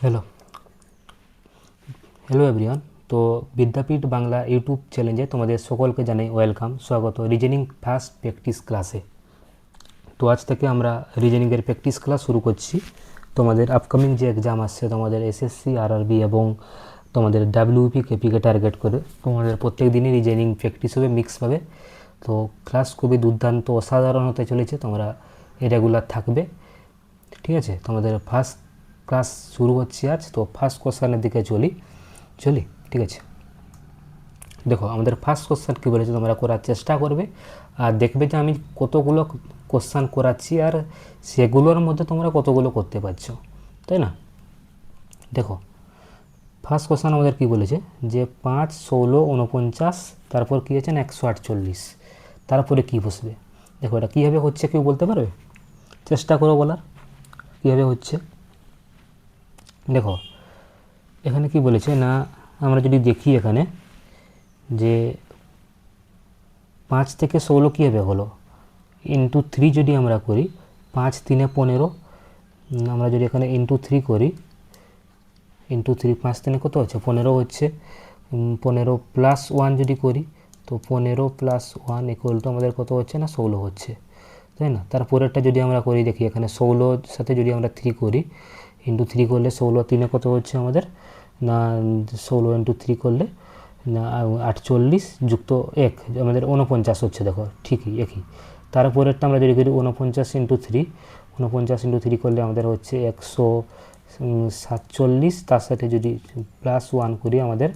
Hello hello everyone. তো বিদ্যাপীঠ Bangla YouTube চ্যানেলে তোমাদের সকলকে জানাই ওয়েলকাম, স্বাগত রিজনিং ফার্স্ট প্র্যাকটিস ক্লাসে। তো আজ থেকে আমরা রিজনিংয়ের প্র্যাকটিস ক্লাস শুরু করছি। তোমাদের আপকামিং যে এক্সাম আসছে, তোমাদের এসএসসি, আরআরবি এবং তোমাদের ডাব্লিউপি কেপিকে টার্গেট করে তোমাদের প্রত্যেক দিনই রিজনিং প্র্যাকটিস হবে মিক্সভাবে। তো ক্লাস খুবই দুর্দান্ত অসাধারণ হতে চলেছে, তোমরা রেগুলার থাকবে, ঠিক আছে। তোমাদের ফার্স্ট ক্লাস শুরু হচ্ছে আজ। তো ফার্স্ট কোশ্চেনের দিকে চলি, ঠিক আছে। দেখো আমাদের ফার্স্ট কোশ্চেন কী বলেছে, তোমরা করার চেষ্টা করবে আর দেখবে যে আমি কতগুলো কোশ্চেন করাচ্ছি আর সেগুলোর মধ্যে তোমরা কতগুলো করতে পারছো, তাই না। দেখো ফার্স্ট কোশ্চেন আমাদের কী বলেছে যে 5, 16, 49, তারপর কী আছে না 148, তারপরে কী বসবে। দেখো এটা কীভাবে হচ্ছে কেউ বলতে পারবে? চেষ্টা করো বলার কীভাবে হচ্ছে। দেখো এখানে কি বলেছে না, আমরা যদি দেখি এখানে যে 5 থেকে 16 কীভাবে হলো, ইন্টু 3 যদি আমরা করি, 5 3 15, আমরা যদি এখানে ইন্টু 3 করি, ইন্টু 3 5 3 কত হচ্ছে 15 হচ্ছে। 15 প্লাস 1 যদি করি, তো 15 প্লাস 1 ইকুয়াল টু আমাদের কত হচ্ছে না 16 হচ্ছে, তাই না। তারপরেরটা যদি আমরা করি, দেখি এখানে 16 সাথে যদি আমরা 3 করি, ইন্টু 3 করলে 16 3 কত হচ্ছে আমাদের না 16 ইন্টু 3 করলে না 48 যুক্ত 1 আমাদের 49 হচ্ছে। দেখো ঠিকই একই। তারপরেরটা আমরা যদি করি 49 ইন্টু 3, 49 ইন্টু 3 করলে আমাদের হচ্ছে 147, তার সাথে যদি প্লাস 1 করি আমাদের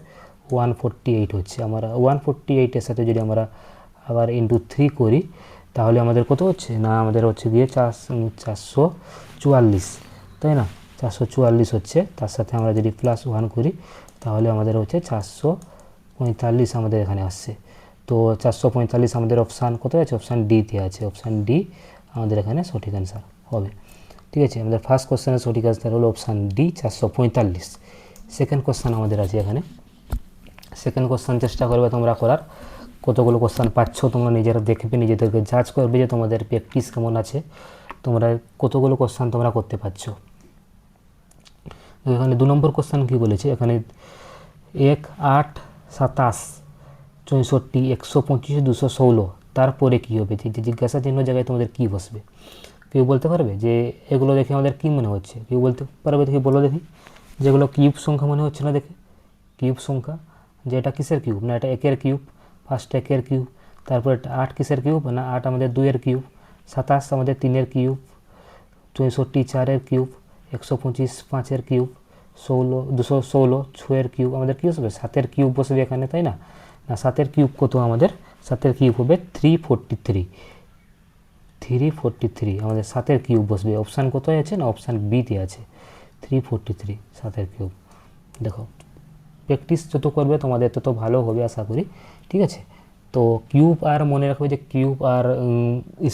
148 হচ্ছে। আমরা 148-এর সাথে যদি আমরা আবার ইন্টু 3 করি, তাহলে আমাদের কত হচ্ছে না আমাদের হচ্ছে গিয়ে 444, তাই না। 444 হচ্ছে, তার সাথে আমরা যদি প্লাস 1 করি তাহলে আমাদের হচ্ছে 445 আমাদের এখানে আসছে। তো 445 আমাদের অপশান কোথায় আছে, অপশান ডিতে আছে। অপশান ডি আমাদের এখানে সঠিক অ্যান্সার হবে, ঠিক আছে। আমাদের ফার্স্ট কোশ্চেনের সঠিক অ্যান্সার হলো অপশান ডি 445। সেকেন্ড কোশ্চেন আমাদের আছে এখানে। সেকেন্ড কোশ্চেন চেষ্টা করবে তোমরা করার, কতগুলো কোশ্চেন পাচ্ছ তোমরা নিজেরা দেখবে, নিজেদেরকে জাজ করবে যে তোমাদের প্র্যাকটিস কেমন আছে, তোমরা কতগুলো কোশ্চেন তোমরা করতে পারছো। এখানে 2 নম্বর কোশ্চেন কী বলেছে, এখানে 1, 8, 27, 64, 125, 216, তারপরে কী হবে, যে জিজ্ঞাসা চিহ্ন জায়গায় তোমাদের কী বসবে। কেউ বলতে পারবে যে এগুলো দেখে আমাদের কী মনে হচ্ছে? কেউ বলতে পারবে? দেখি বলো দেখি। যেগুলো কিউব সংখ্যা মনে হচ্ছে না দেখে, কিউব সংখ্যা, যে এটা কিসের কিউব না এটা 1-এর কিউব, ফার্স্ট 1-এর কিউব। তারপর 8 কিসের কিউব না 8 আমাদের 2-এর কিউব, 27 আমাদের 3-এর কিউব, 64 4-এর কিউব, 125 5-এর কিউব, 216 6-এর কিউব। আমাদের কী বসবে? 7-এর কিউব বসবে এখানে, তাই না। না 7-এর কিউব কত আমাদের? 7-এর কিউব হবে 343, 343 আমাদের 7-এর কিউব বসবে। অপশান কোথায় আছে না অপশান বিতে আছে, 343 7-এর কিউব। দেখো প্র্যাকটিস যত করবে তোমাদের তত ভালো হবে আশা করি, ঠিক আছে। তো কিউব আর মনে রাখবে যে কিউব আর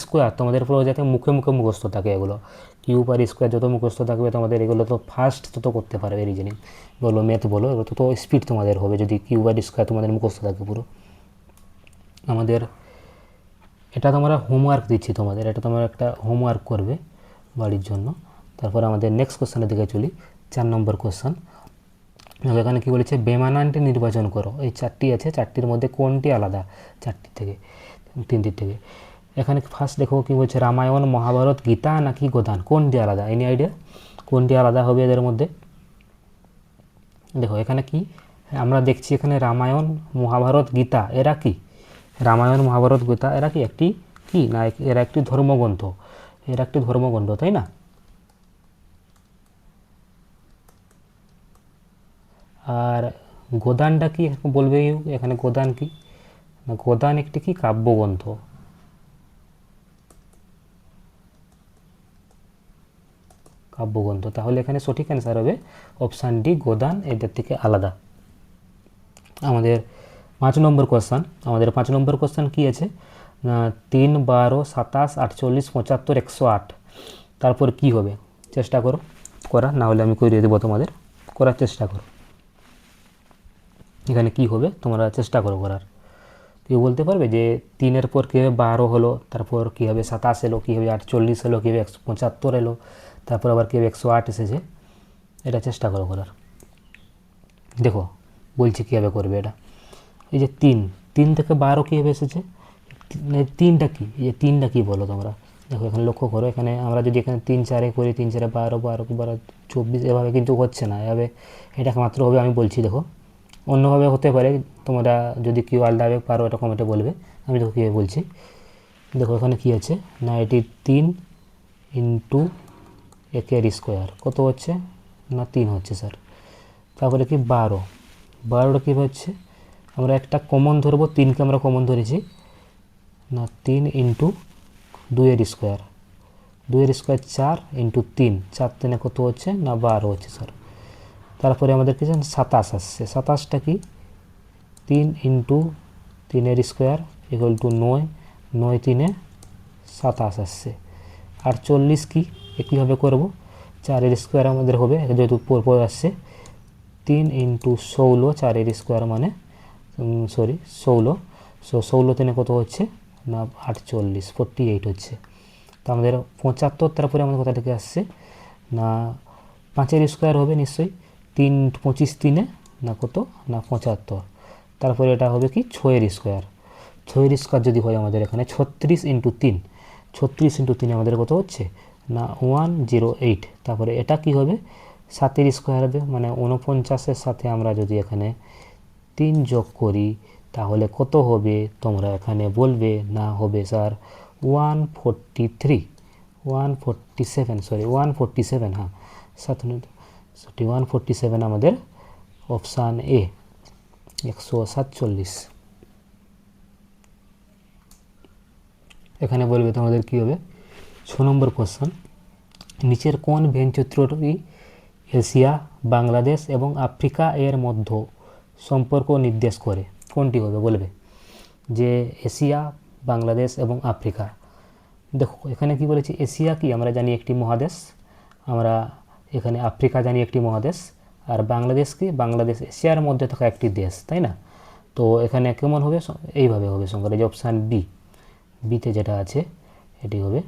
স্কোয়ার তোমাদের পুরো যাতে মুখে মুখে মুখস্থ থাকে, এগুলো কিউব আর স্কোয়ার যত মুখস্থ থাকবে তোমাদের এগুলো তো ফার্স্ট তত করতে পারবে, রিজনিং বলো ম্যাথ বলো, এগুলো তত স্পিড তোমাদের হবে যদি কিউব আর স্কোয়ার তোমাদের মুখস্থ থাকে পুরো। আমাদের এটা তোমরা হোমওয়ার্ক দিচ্ছি তোমাদের, এটা তোমরা একটা হোমওয়ার্ক করবে বাড়ির জন্য। তারপর আমাদের নেক্সট কোশ্চেনের দিকে চলি, 4 নম্বর কোশ্চেন। এখানে কী বলেছে, বেমানানটি নির্বাচন করো। এই 4টি আছে, 4টির মধ্যে কোনটি আলাদা 4টির থেকে, 3টির থেকে। এখানে ফার্স্ট দেখো কী বলছে, রামায়ণ, মহাভারত, গীতা নাকি গোদান, কোনটি আলাদা? এনি আইডিয়া কোনটি আলাদা হবে এদের মধ্যে? দেখো এখানে কি আমরা দেখছি, এখানে রামায়ণ, মহাভারত, গীতা, এরা কি? রামায়ণ, মহাভারত, গীতা এরা কি একটি কি না এরা একটি ধর্মগ্রন্থ, এরা একটি ধর্মগ্রন্থ, তাই না। আর গোদানটা কি বলবে এখানে, গোদান কি না গোদান একটি কি কাব্যগ্রন্থ, কাব্যগ্রন্থ। তাহলে এখানে সঠিক অ্যান্সার হবে অপশান ডি, গোদান এদের থেকে আলাদা। আমাদের 5 নম্বর কোশ্চেন, আমাদের 5 নম্বর কোশ্চেন কী আছে, 3, 12, 27, 48, 75, 108, তারপর কি হবে? চেষ্টা করো করার, না হলে আমি করিয়ে দেবো তোমাদের, করার চেষ্টা করো। এখানে কি হবে তোমরা চেষ্টা করো করার। কেউ বলতে পারবে যে 3-এর পর কীভাবে 12 হলো, তারপর কীভাবে 27 এলো, কীভাবে 48 এলো, কীভাবে 175 এলো, তারপর আবার কীভাবে 108 এসেছে? এটা চেষ্টা করো করার। দেখো বলছি কীভাবে করবে এটা। এই যে 3 থেকে 12 কীভাবে এসেছে, 3টা কি, এই যে 3টা কী বলো তোমরা। দেখো এখানে লক্ষ্য করো, এখানে আমরা যদি এখানে 3 4 করি, 3 4 12, 12 12 24, এভাবে কিন্তু হচ্ছে না। এভাবে এটা মাত্র হবে, আমি বলছি দেখো অন্যভাবে হতে পারে, তোমরা যদি কেউ আলাদাভাবে পারো এটা কমেন্টে বলবে। আমি দেখো কীভাবে বলছি। দেখো এখানে কী আছে না, এটি 3 ইন্টু একের স্কোয়ার কত হচ্ছে না 3 হচ্ছে স্যার। তারপরে কি 12টা কী হচ্ছে, আমরা একটা কমন ধরবো, 3কে আমরা কমন ধরেছি না, 3 ইন্টু 2 স্কোয়ার, 2 স্কোয়ার 4 ইন্টু 3, 4 3 কত হচ্ছে না 12 হচ্ছে স্যার। তারপরে আমাদের কি 27 আসছে, 27টা কি 3 ইন্টু 3 স্কোয়ার ইকুয়াল টু 9, 9 3 27 আসছে। আর 40 কি একইভাবে করবো, 4 স্কোয়ার আমাদের হবে যেহেতু পরপর আসছে, 3 ইন্টু 16, 4 স্কোয়ার মানে 16, 16 3 কত হচ্ছে না 48, 48 হচ্ছে। তো আমাদের 75, তারপরে আমাদের কোথা থেকে আসছে না 5 স্কোয়ার হবে নিশ্চয়ই, 3 25 3 না কত না 75, তারপরে এটা হবে কি 6 স্কোয়ার, 6 স্কোয়ার যদি হয় আমাদের এখানে 36 ইন্টু 3, 36 ইন্টু 3 আমাদের কত হচ্ছে না 108। তারপরে এটা কি হবে 7 স্কোয়ার হবে, মানে 49-এর সাথে আমরা যদি এখানে 3 যোগ করি তাহলে কত হবে তোমরা এখানে বলবে, না হবে স্যার 143, 147, সরি 147, হ্যাঁ 147 আমাদের অপশান এ 147। এখানে বলবে তোমাদের কী হবে 6 নম্বর কোশ্চেন, নিচের কোন ভেনচিত্রটি এশিয়া, বাংলাদেশ এবং আফ্রিকা এর মধ্যে সম্পর্ক নির্দেশ করে, কোনটি হবে বলবে যে এশিয়া, বাংলাদেশ এবং আফ্রিকা। দেখো এখানে কি বলেছি, এশিয়া কি আমরা জানি একটি মহাদেশ, আমরা এখানে আফ্রিকা জানি একটি মহাদেশ, আর বাংলাদেশ কি বাংলাদেশ এশিয়ার মধ্যে থাকা একটি দেশ, তাই না। তো এখানে কেমন হবে, এইভাবে হবে সংখ্যাটা, যে অপশান বিতে যেটা আছে এটি হবে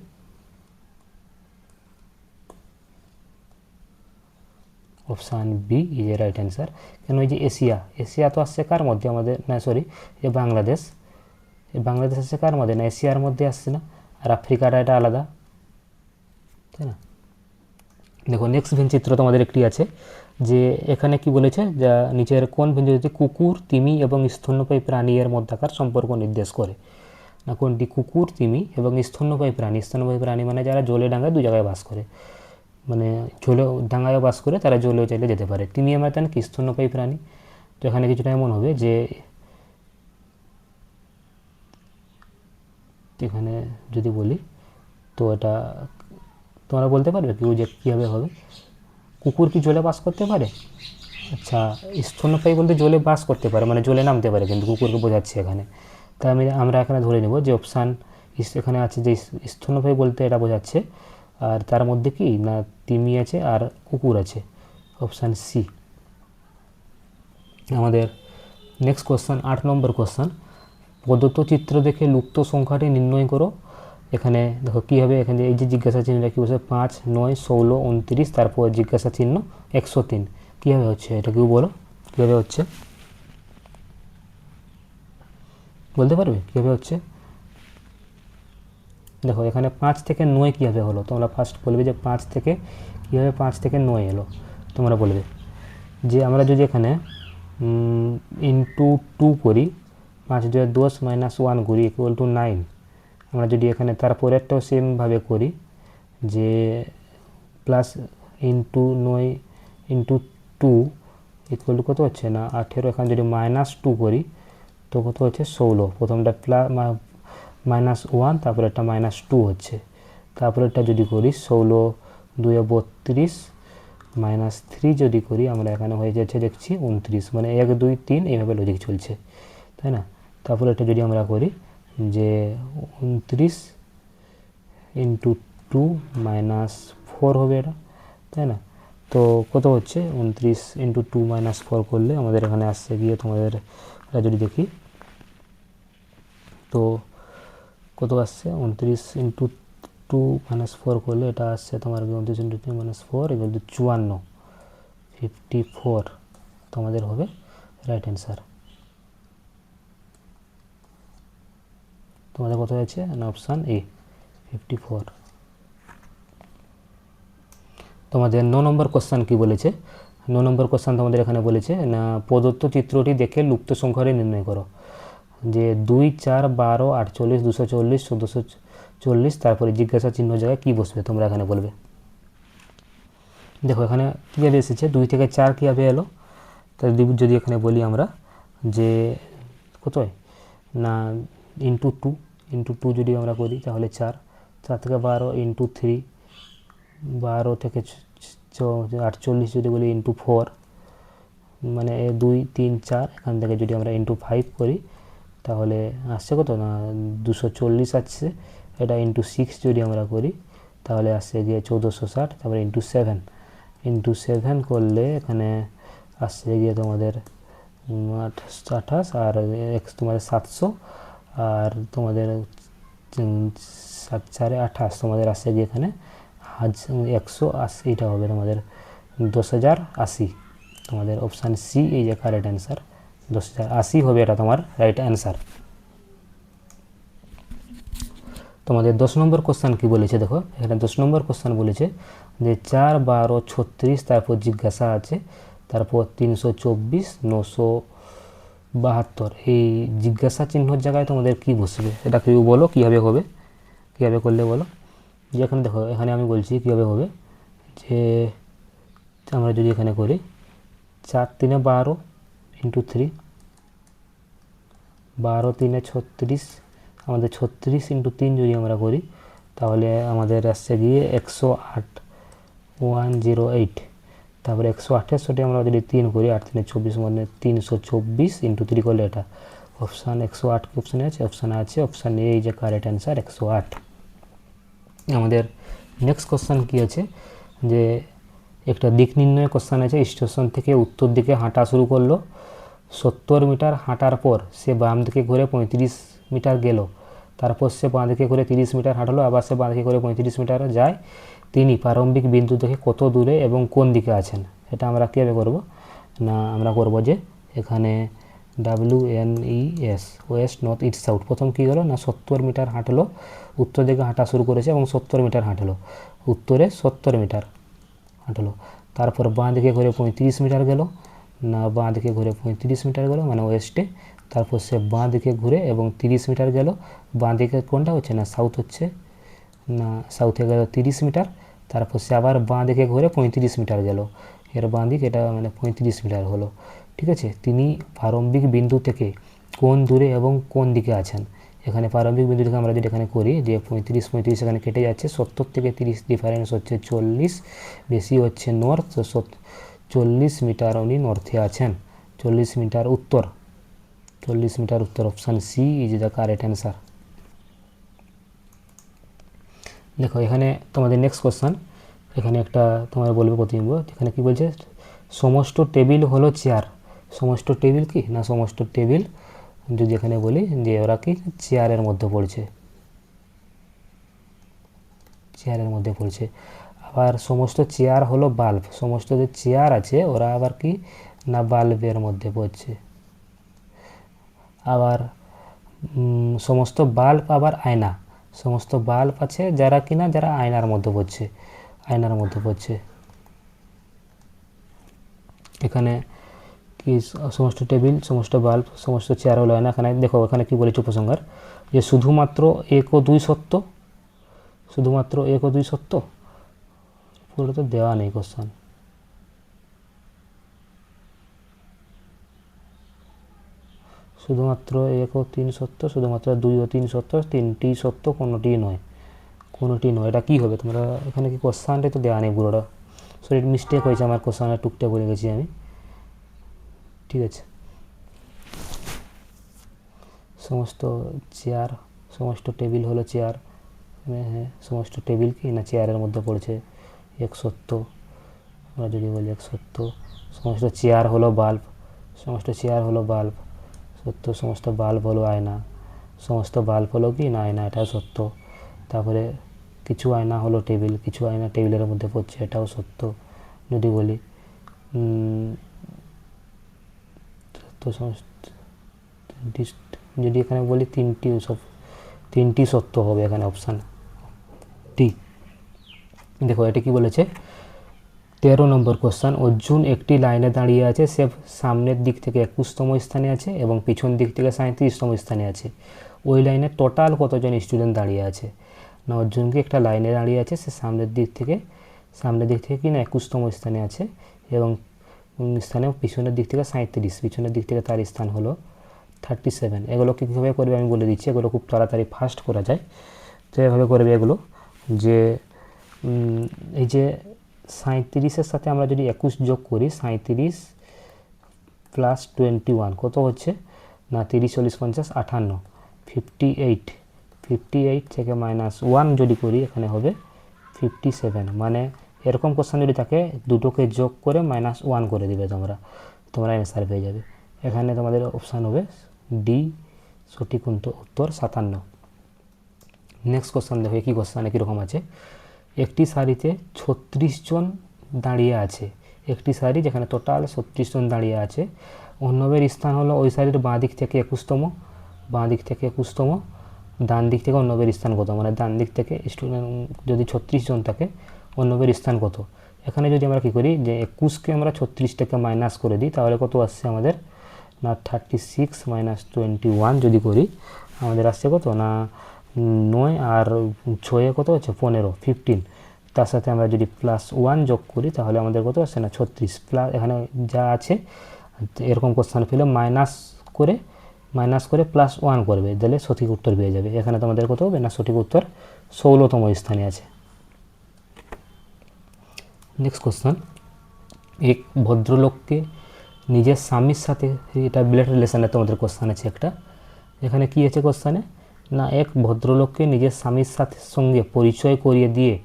option B is a right answer. কেন এই যে এশিয়া, এশিয়া তো আসছে কার মধ্যে আমাদের, না সরি যে বাংলাদেশ, এই বাংলাদেশ আসছে কার মধ্যে না এশিয়ার মধ্যে আসছে না, আর আফ্রিকাটা এটা আলাদা, তাই না। দেখো নেক্সট ভেনচিত্র তোমাদের একটি আছে, যে এখানে কি বলেছে, যা নিচের কোন ভেনচিত্রটি কুকুর, তিমি এবং স্তন্যপায়ী প্রাণী এর মধ্যকার সম্পর্ক নির্দেশ করে, না কোনটি কুকুর, তিমি এবং স্তন্যপায়ী প্রাণী, স্তন্যপায়ী প্রাণী মানে যারা জলে ডাঙায় 2 জায়গায় বাস করে, মানে জলে ডাঙায়ও বাস করে, তারা জলেও চাইলে যেতে পারে। তিমি আমরা জানি কি স্তন্যপায়ী প্রাণী। তো এখানে কিছুটা এমন হবে যে এখানে যদি বলি তো এটা তোমরা বলতে পারবে কেউ যে কীভাবে হবে, কুকুর কি জলে বাস করতে পারে, আচ্ছা স্তন্যপায়ী বলতে জলে বাস করতে পারে মানে জলে নামতে পারে, কিন্তু কুকুরকে বোঝাচ্ছে এখানে। তাই আমরা এখানে ধরে নেব যে অপশান এখানে আছে যে স্তন্যপায়ী বলতে এটা বোঝাচ্ছে, আর তার মধ্যে কি না তিমি আছে আর কুকুর আছে, অপশান সি। আমাদের নেক্সট কোশ্চেন 8 নম্বর কোশ্চেন, প্রদত্ত চিত্র দেখে লুপ্ত সংখ্যাটি নির্ণয় করো। এখানে দেখো কী হবে, এখানে এই যে জিজ্ঞাসা চিহ্নটা কী বলছে 5 9 16 29, তারপর জিজ্ঞাসা চিহ্ন 103, কীভাবে হচ্ছে এটা কেউ বলো কীভাবে হচ্ছে, বলতে পারবে কীভাবে হচ্ছে। দেখো এখানে 5 থেকে 9 কীভাবে হলো, তোমরা ফার্স্ট বলবে যে 5 থেকে কীভাবে 5 থেকে 9 এলো। তোমরা বলবে যে আমরা যদি এখানে ইন্টু 2 করি, 5 2 10 -1 করি ইকুয়াল টু 9। আমরা যদি এখানে তারপরেরটাও সেমভাবে করি যে plus into 9 into 2 equal to কত হচ্ছে না 18, এখানে যদি -2 করি তো কত হচ্ছে 16, প্রথমটা -1, তারপরে একটা -2 হচ্ছে, তারপরে এটা যদি করি 16 2 32 -3 যদি করি আমরা এখানে হয়ে যাচ্ছে দেখছি 29, মানে 1 2 3 এইভাবে লজিক চলছে, তাই না। তারপরে এটা যদি আমরা করি যে 29 ইন্টু 2 -4 হবে এটা, তাই না। তো কত হচ্ছে 29 ইন্টু 2 -4 করলে আমাদের এখানে আসছে গিয়ে তোমাদের এটা যদি দেখি তো কত আসছে 29 ইন্টু 2 -4 করলে এটা আসছে তোমার 29 ইন্টু 2 -4 এগুলো 54, 54 তোমাদের হবে রাইট অ্যান্সার। তোমাদের কত আছে না অপশান এ 54। তোমাদের 9 নম্বর কোশ্চেন কি বলেছে, 9 নম্বর কোশ্চেন তোমাদের এখানে বলেছে না প্রদত্ত চিত্রটি দেখে লুপ্ত সংখ্যাটি নির্ণয় করো। যে 2, 4, 12, 48, 240, 1440, তারপরে জিজ্ঞাসা চিহ্ন জায়গায় কী বসবে তোমরা এখানে বলবে। দেখো এখানে কীভাবে এসেছে 2 থেকে 4 কীভাবে এলো, তাহলে যদি এখানে বলি আমরা যে কত না ইন্টু টু যদি আমরা করি তাহলে 4, 4 থেকে 12 ইন্টু 3, 12 থেকে 48 যদি বলি ইন্টু 4, মানে 2, 3, 4, এখান থেকে যদি আমরা ইন্টু 5 করি তাহলে আসছে কত না 240 আসছে। এটা ইন্টু 6 যদি আমরা করি তাহলে আসছে গিয়ে 1460, তারপরে ইন্টু 7 করলে এখানে আসছে গিয়ে তোমাদের 28 আর তোমাদের 700, আর তোমাদের 7, 4, 28 তোমাদের আসছে গিয়ে এখানে 180, এটা হবে তোমাদের 10,080। তোমাদের অপশান সি এই যে কারেক্ট অ্যান্সার, 10,080 হবে এটা তোমার রাইট অ্যান্সার। তোমাদের 10 নম্বর কোশ্চেন কি বলেছে দেখো, এখানে 10 নম্বর কোশ্চেন বলেছে যে 4, 12, 36, তারপর জিজ্ঞাসা আছে, তারপর 324, 972, এই জিজ্ঞাসা চিহ্নর জায়গায় তোমাদের কি বসবে এটা কেউ বলো কীভাবে হবে, কীভাবে করলে বলো। যে এখানে দেখো এখানে আমি বলছি কীভাবে হবে, যে আমরা যদি এখানে করি 4, 3, 12 ইন্টু 3, 12, 3, 36, আমাদের 36 ইন্টু 3 যদি আমরা করি তাহলে আমাদের আসছে গিয়ে 108, 108, তারপরে 168 আমরা যদি 3 করি 8, 3, 24 মানে 324 ইন্টু 3 করলে এটা অপশান 108 অপশানে আছে, অপশান এ এই যে কারেক্ট অ্যান্সার 108। আমাদের নেক্সট কোশ্চেন কি আছে, যে একটা দিক নির্ণয় কোশ্চেন আছে, স্টেশন থেকে উত্তর দিকে হাঁটা শুরু করলো, 70 মিটার হাঁটার পর সে বাম দিকে ঘুরে 35 মিটার গেল, তারপর সে বাঁ দিকে ঘুরে 30 মিটার হাঁটলো, আবার সে বাঁ দিকে ঘুরে 35 মিটার যায়, তিনি প্রারম্ভিক বিন্দু থেকে কত দূরে এবং কোন দিকে আছেন। এটা আমরা কীভাবে করব না আমরা করব যে এখানে WNES West north east south, প্রথম কী হলো না 70 মিটার হাঁটলো, উত্তর দিকে হাঁটা শুরু করেছে এবং 70 মিটার হাঁটলো, উত্তরে 70 মিটার হাঁটলো, তারপর বাঁ দিকে ঘুরে 35 মিটার গেল, না বাঁ দিকে ঘুরে 35 মিটার গেল মানে ওয়েস্টে, তারপর সে বাঁ দিকে ঘুরে এবং 30 মিটার গেল, বাঁ দিকে কোনটা হচ্ছে না সাউথ হচ্ছে, না সাউথে গেল 30 মিটার, তারপর সে আবার বাঁ দিকে ঘুরে 35 মিটার গেল, এর বাঁ দিক এটা মানে 35 মিটার হলো। ঠিক আছে, তিনি প্রারম্ভিক বিন্দু থেকে কোন দূরে এবং কোন দিকে আছেন। এখানে প্রারম্ভিক বিন্দু থেকে আমরা যদি এখানে করি যে 35 এখানে কেটে যাচ্ছে, 70 থেকে 30 ডিফারেন্স হচ্ছে 40, বেশি হচ্ছে নর্থ, 40 মিটার উনি নর্থে আছেন, 40 মিটার উত্তর, 40 মিটার উত্তর, option C is the correct answer. দেখো এখানে তোমাদের নেক্সট কোশ্চেন, এখানে একটা তোমার বলবে প্রতিবিম্ব, এখানে কি বলছে সমস্ত টেবিল হলো চেয়ার, সমস্ত টেবিল কি না সমস্ত টেবিল যদি এখানে বলি যে ওরা কি চেয়ারের মধ্যে পড়ছে, চেয়ারের মধ্যে পড়ছে, আবার সমস্ত চেয়ার হলো বাল্ব, সমস্ত যে চেয়ার আছে ওরা আবার কি না বাল্বের মধ্যে পড়ছে, আবার সমস্ত বাল্ব আবার আয়না, সমস্ত বাল্ব আছে যারা কিনা যারা আয়নার মধ্যে পড়ছে, আয়নার মধ্যে পড়ছে। এখানে কি সমস্ত টেবিল, সমস্ত বাল্ব, সমস্ত চেয়ার হলো আয়না। এখানে দেখো এখানে কি বলেছে উপসংহার, যে শুধুমাত্র 1 ও 2 সত্য, শুধুমাত্র 1 ও 2 সত্য, পুরো তো দেওয়া নেই কোশ্চেন, শুধুমাত্র 1 ও 3 সত্য, শুধুমাত্র 2 ও 3 সত্য, 3টি সত্য, কোনোটি নয়, কোনোটি নয়, এটা কী হবে তোমরা এখানে কি কোশ্চেনটাই তো দেওয়া নেই পুরোটা, সরি মিস্টেক হয়েছে আমার, কোশ্চেনটা টুকটা করে গেছি আমি। ঠিক আছে, সমস্ত চেয়ার, সমস্ত টেবিল হলো চেয়ার, হ্যাঁ সমস্ত টেবিল কি না চেয়ারের মধ্যে পড়ছে, 1 সত্য, আমরা যদি বলি 1 সত্য, সমস্ত চেয়ার হলো বাল্ব, সমস্ত চেয়ার হলো বাল্ব সত্য, সমস্ত বাল্ব হলো আয়না, সমস্ত বাল্ব হলো কি না আয়না, এটাও সত্য, তারপরে কিছু আয়না হলো টেবিল, কিছু আয়না টেবিলের মধ্যে পড়ছে, এটাও সত্য। যদি বলি তো যদি এখানে বলি তিনটি সত্য হবে এখানে অপশান ডি। দেখো এটা কি বলেছে 13 নম্বর কোশ্চেন, অর্জুন একটি লাইনে দাঁড়িয়ে আছে, সে সামনের দিক থেকে 21তম স্থানে আছে এবং পিছন দিক থেকে 37তম স্থানে আছে। ওই লাইনে টোটাল কতজন স্টুডেন্ট দাঁড়িয়ে আছে? না অর্জুনকে একটা লাইনে দাঁড়িয়ে আছে, সে সামনের দিক থেকে কি না 21তম স্থানে আছে এবং স্থানে পিছনের দিক থেকে 37, পিছনের দিক থেকে তার স্থান হলো 37। এগুলো কীভাবে করবে আমি বলে দিচ্ছি, এগুলো খুব তাড়াতাড়ি ফাস্ট করা যায়। তো এভাবে করবে এগুলো যে এই যে 37-এর সাথে আমরা যদি 21 যোগ করি, 37 প্লাস 21 কত হচ্ছে না 30 40 50 58, 58 থেকে -1 যদি করি এখানে হবে 57। মানে এরকম কোশ্চেন যদি থাকে দুটোকে যোগ করে -1 করে দিবে তোমরা অ্যান্সার পেয়ে যাবে। এখানে তোমাদের অপশান হবে ডি সঠিক উত্তর 57। নেক্সট কোশ্চেন দেখো কি কোশ্চেনে কীরকম আছে, একটি সারিতে 36 জন দাঁড়িয়ে আছে, একটি সারি যেখানে টোটাল 36 জন দাঁড়িয়ে আছে, অর্ণবের স্থান হলো ওই সারির বাঁ দিক থেকে 21তম, ডান দিক থেকে অর্ণবের স্থান কত? মানে ডান দিক থেকে স্টুডেন্ট যদি 36 জন থাকে অর্ণবের স্থান কত? এখানে যদি আমরা কী করি যে 21কে আমরা 36 থেকে মাইনাস করে দিই তাহলে কত আসছে আমাদের না 36 - 21 যদি করি আমাদের আসছে কত না 9 আর 6 কত হচ্ছে 15, তার সাথে আমরা যদি +1 যোগ করি তাহলে আমাদের কত আসছে না 36 প্লাস এখানে যা আছে এরকম কোশ্চেন পেলে মাইনাস করে +1 করবে, দিলে সঠিক উত্তর পেয়ে যাবে। এখানে তোমাদের কত হবে না সঠিক উত্তর 16তম স্থানে আছে। নেক্সট কোশ্চেন, এক ভদ্রলোককে নিজের স্বামীর সাথে, এটা ব্লাড রিলেশনের তোমাদের কোশ্চেন আছে একটা। এখানে কি আছে কোশ্চেনে না এক ভদ্রলোককে নিজের স্বামীর সঙ্গে পরিচয় করিয়ে দিয়ে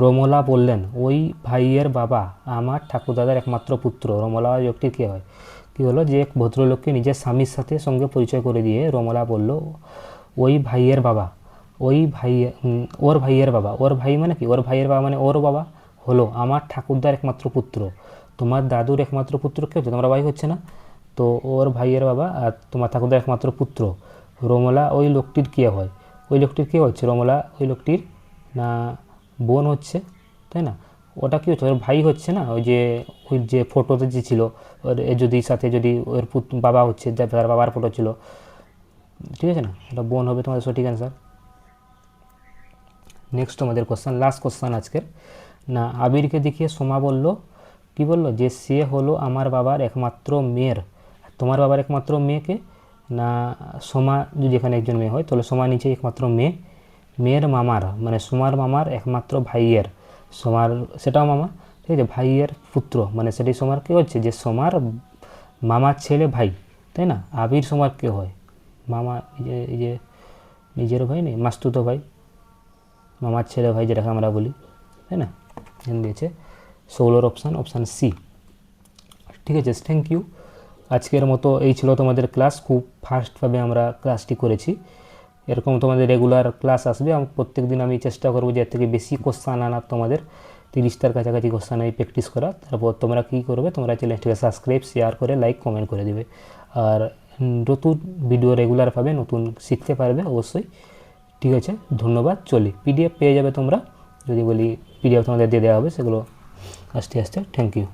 রমলা বললেন, ওই ভাইয়ের বাবা আমার ঠাকুরদাদার একমাত্র পুত্র। রমলা ব্যক্তির কী হয় কী হলো যে এক ভদ্রলোককে নিজের স্বামীর সঙ্গে পরিচয় করে দিয়ে রমলা বলল, ওর ভাইয়ের বাবা, ওর ভাই মানে কি ওর ভাইয়ের বাবা মানে ওর বাবা হলো আমার ঠাকুরদার একমাত্র পুত্র। তোমার দাদুর একমাত্র পুত্র কে হচ্ছে? তোমরা ভাই হচ্ছে না, তো ওর ভাইয়ের বাবা আর তোমার ঠাকুরদার একমাত্র পুত্র রমলা ওই লোকটির কে হয়? ওই লোকটির কে হচ্ছে? রমলা ওই লোকটির না বোন হচ্ছে, তাই না? ওটা কী হচ্ছে? ওর ভাই হচ্ছে না, ওই যে ফটোতে যে ছিল ওর যদি সাথে যদি ওর বাবা হচ্ছে, তার বাবার ফটো ছিল, ঠিক আছে না, এটা বোন হবে তোমাদের সঠিক অ্যান্সার। নেক্সট তোমাদের কোশ্চেন, লাস্ট কোশ্চেন আজকের, না আবিরকে দেখিয়ে সোমা বলল, কি বললো যে সে হলো আমার বাবার একমাত্র মেয়ের। তোমার বাবার একমাত্র মেয়েকে না সোমা, যদি এখানে একজন মেয়ে হয় তাহলে সোমা নিচে একমাত্র মেয়ের মামার, মানে সোমার মামার একমাত্র ভাইয়ের, সোমার সেটাও মামা, ঠিক আছে, ভাইয়ের পুত্র, মানে সেটাই সোমার কে হচ্ছে যে সোমার মামার ছেলে ভাই, তাই না? আবির সোমার কে হয়? মামা, এই যে নিজের ভাই নেই, মাস্তুতো ভাই, মামার ছেলে ভাই যেটাকে আমরা বলি, তাই না? দিয়েছে 16 অপশান সি। ঠিক আছে, থ্যাংক ইউ। আজকের মতো এই ছিল তোমাদের ক্লাস। খুব ফাস্টভাবে আমরা ক্লাসটি করেছি। এরকম তোমাদের রেগুলার ক্লাস আসবে। প্রত্যেক দিন আমি চেষ্টা করবো যে এর থেকে বেশি কোশ্চান আনার, তোমাদের 30টার কাছাকাছি কোশ্চান আমি প্র্যাকটিস করা। তারপর তোমরা কী করবে, তোমরা চ্যানেলটিকে সাবস্ক্রাইব, শেয়ার করে লাইক কমেন্ট করে দেবে। আর নতুন ভিডিও রেগুলার পাবে, নতুন শিখতে পারবে অবশ্যই। ঠিক আছে, ধন্যবাদ। চলি, পিডিএফ পেয়ে যাবে তোমরা, যদি বলি পিডিএফ তোমাদের দিয়ে দেওয়া হবে, সেগুলো আস্তে আস্তে। Thank you.